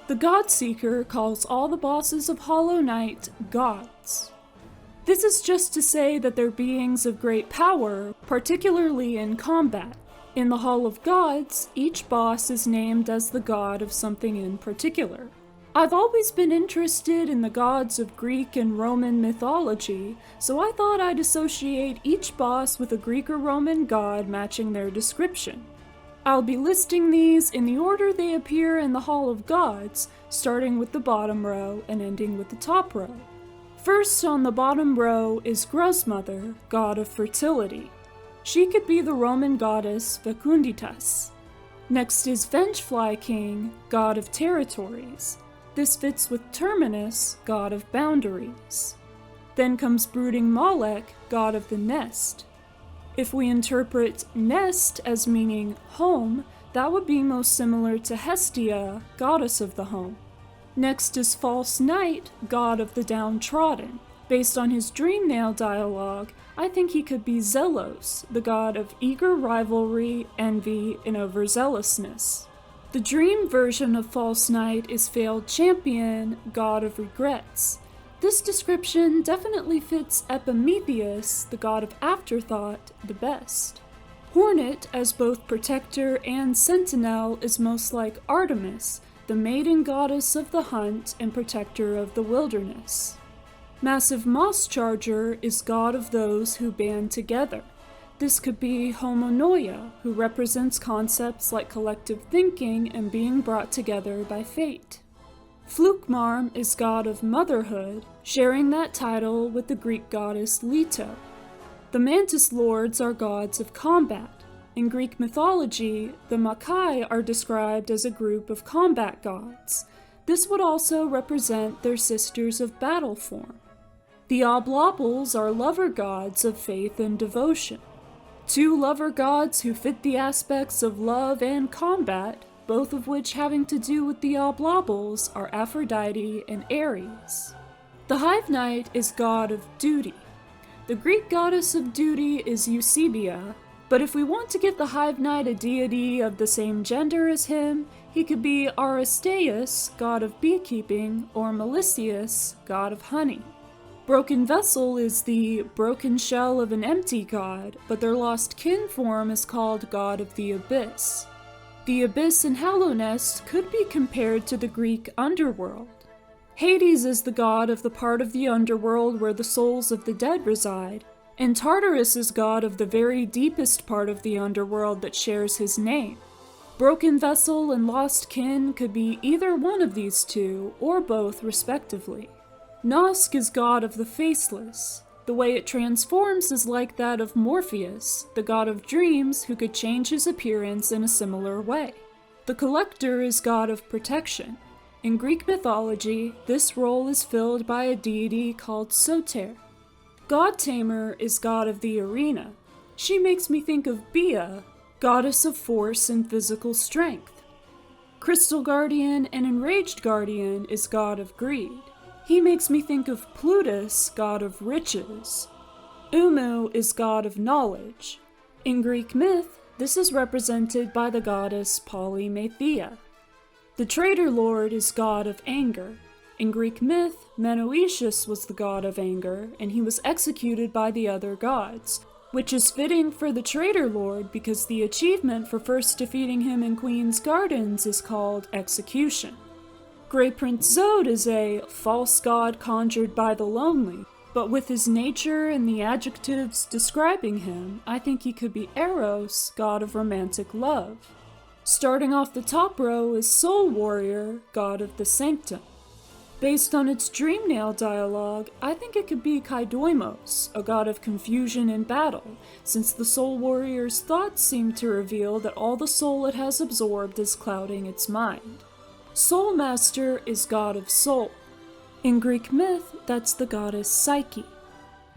The Godseeker calls all the bosses of Hollow Knight gods. This is just to say that they're beings of great power, particularly in combat. In the Hall of Gods, each boss is named as the god of something in particular. I've always been interested in the gods of Greek and Roman mythology, so I thought I'd associate each boss with a Greek or Roman god matching their description. I'll be listing these in the order they appear in the Hall of Gods, starting with the bottom row and ending with the top row. First on the bottom row is Grosmother, god of fertility. She could be the Roman goddess Fecunditas. Next is Vengefly King, god of territories. This fits with Terminus, god of boundaries. Then comes Brooding Molech, god of the nest. If we interpret nest as meaning home, that would be most similar to Hestia, goddess of the home. Next is False Knight, god of the downtrodden. Based on his Dreamnail dialogue, I think he could be Zelos, the god of eager rivalry, envy, and overzealousness. The dream version of False Knight is Failed Champion, god of regrets. This description definitely fits Epimetheus, the god of afterthought, the best. Hornet, as both protector and sentinel, is most like Artemis, the maiden goddess of the hunt and protector of the wilderness. Massive Moss Charger is god of those who band together. This could be Homonoia, who represents concepts like collective thinking and being brought together by fate. Flukmarm is god of motherhood, sharing that title with the Greek goddess Leto. The Mantis Lords are gods of combat. In Greek mythology, the Makai are described as a group of combat gods. This would also represent their sisters of battle form. The Oblobbles are lover gods of faith and devotion. Two lover gods who fit the aspects of love and combat, both of which having to do with the Oblobbles, are Aphrodite and Ares. The Hive Knight is god of duty. The Greek goddess of duty is Eusebia, but if we want to give the Hive Knight a deity of the same gender as him, he could be Aristeus, god of beekeeping, or Melicius, god of honey. Broken Vessel is the broken shell of an empty god, but their lost kin form is called god of the abyss. The abyss in Hallownest could be compared to the Greek underworld. Hades is the god of the part of the underworld where the souls of the dead reside, and Tartarus is god of the very deepest part of the underworld that shares his name. Broken Vessel and Lost Kin could be either one of these two, or both respectively. Nosk is god of the faceless. The way it transforms is like that of Morpheus, the god of dreams who could change his appearance in a similar way. The Collector is god of protection. In Greek mythology, this role is filled by a deity called Soter. God Tamer is god of the arena. She makes me think of Bia, goddess of force and physical strength. Crystal Guardian and Enraged Guardian is god of greed. He makes me think of Plutus, god of riches. Umu is god of knowledge. In Greek myth, this is represented by the goddess Polymathea. The Traitor Lord is god of anger. In Greek myth, Menoetius was the god of anger, and he was executed by the other gods, which is fitting for the Traitor Lord because the achievement for first defeating him in Queen's Gardens is called execution. Grey Prince Zod is a false god conjured by the lonely, but with his nature and the adjectives describing him, I think he could be Eros, god of romantic love. Starting off the top row is Soul Warrior, god of the sanctum. Based on its Dreamnail dialogue, I think it could be Kaidoimos, a god of confusion in battle, since the Soul Warrior's thoughts seem to reveal that all the soul it has absorbed is clouding its mind. Soul Master is god of soul. In Greek myth, that's the goddess Psyche.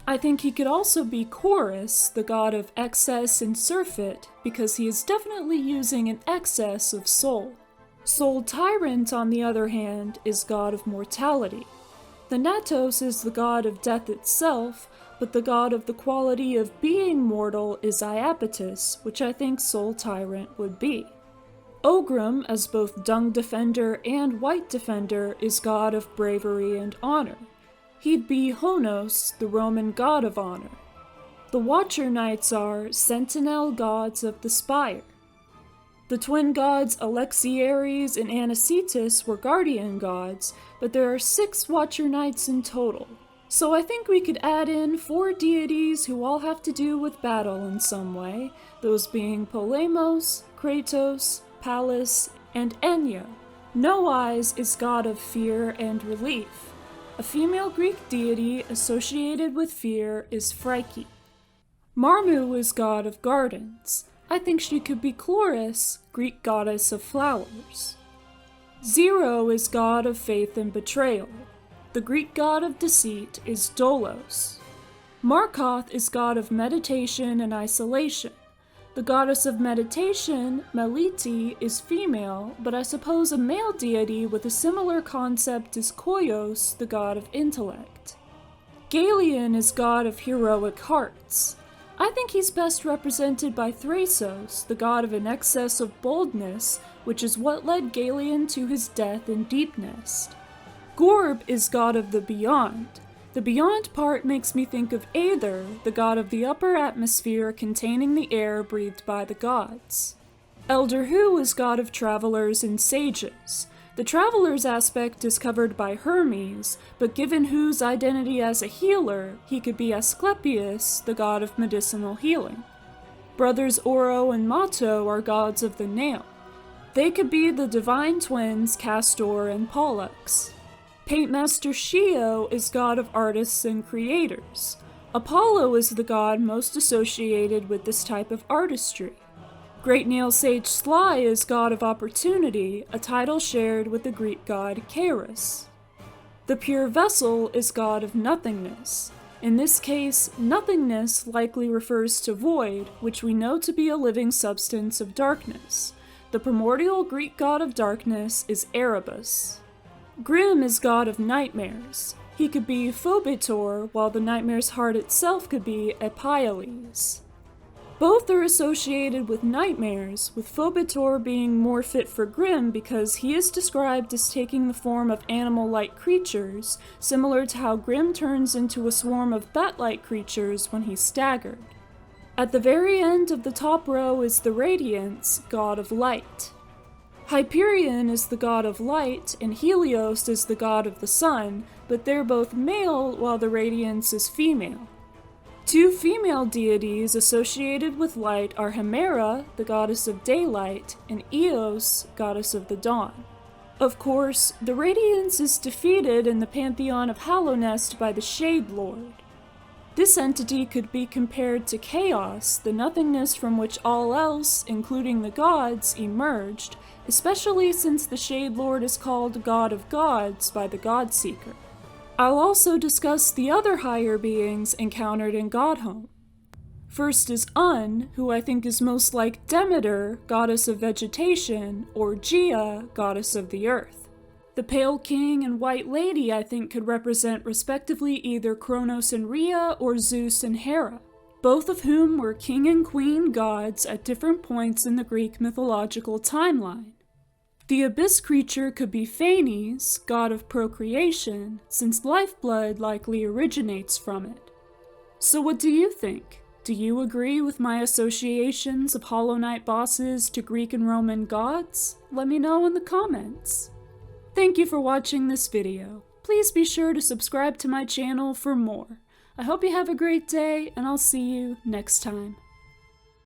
I think he could also be Chorus, the god of excess and surfeit, because he is definitely using an excess of soul. Soul Tyrant, on the other hand, is god of mortality. Thanatos is the god of death itself, but the god of the quality of being mortal is Iapetus, which I think Soul Tyrant would be. Ogrim, as both Dung Defender and White Defender, is god of bravery and honor. He'd be Honos, the Roman god of honor. The Watcher Knights are sentinel gods of the spire. The twin gods Alexiares and Anicetus were guardian gods, but there are 6 Watcher Knights in total. So I think we could add in 4 deities who all have to do with battle in some way, those being Polemos, Kratos, Pallas, and Enya. No Eyes is god of fear and relief. A female Greek deity associated with fear is Phrike. Marmu is god of gardens. I think she could be Chloris, Greek goddess of flowers. Zero is god of faith and betrayal. The Greek god of deceit is Dolos. Markoth is god of meditation and isolation. The goddess of meditation, Melite, is female, but I suppose a male deity with a similar concept is Koios, the god of intellect. Galeon is god of heroic hearts. I think he's best represented by Thrasos, the god of an excess of boldness, which is what led Galeon to his death in Deepnest. Gorb is god of the beyond. The beyond part makes me think of Aether, the god of the upper atmosphere containing the air breathed by the gods. Elder Hu is god of travelers and sages. The travelers aspect is covered by Hermes, but given Hu's identity as a healer, he could be Asclepius, the god of medicinal healing. Brothers Oro and Mato are gods of the nail. They could be the divine twins Castor and Pollux. Paintmaster Shio is god of artists and creators. Apollo is the god most associated with this type of artistry. Great Nail Sage Sly is god of opportunity, a title shared with the Greek god Charis. The Pure Vessel is god of nothingness. In this case, nothingness likely refers to void, which we know to be a living substance of darkness. The primordial Greek god of darkness is Erebus. Grim is god of nightmares. He could be Phobetor, while the nightmare's heart itself could be Epioles. Both are associated with nightmares, with Phobetor being more fit for Grim because he is described as taking the form of animal-like creatures, similar to how Grim turns into a swarm of bat-like creatures when he's staggered. At the very end of the top row is the Radiance, god of light. Hyperion is the god of light, and Helios is the god of the sun, but they're both male while the Radiance is female. 2 female deities associated with light are Hemera, the goddess of daylight, and Eos, goddess of the dawn. Of course, the Radiance is defeated in the pantheon of Hallownest by the Shade Lord. This entity could be compared to chaos, the nothingness from which all else, including the gods, emerged, especially since the Shade Lord is called God of Gods by the Godseeker. I'll also discuss the other higher beings encountered in Godhome. First is Un, who I think is most like Demeter, goddess of vegetation, or Gaia, goddess of the earth. The Pale King and White Lady I think could represent respectively either Kronos and Rhea or Zeus and Hera, both of whom were king and queen gods at different points in the Greek mythological timeline. The abyss creature could be Phanes, god of procreation, since lifeblood likely originates from it. So what do you think? Do you agree with my associations of Hollow Knight bosses to Greek and Roman gods? Let me know in the comments. Thank you for watching this video. Please be sure to subscribe to my channel for more. I hope you have a great day, and I'll see you next time.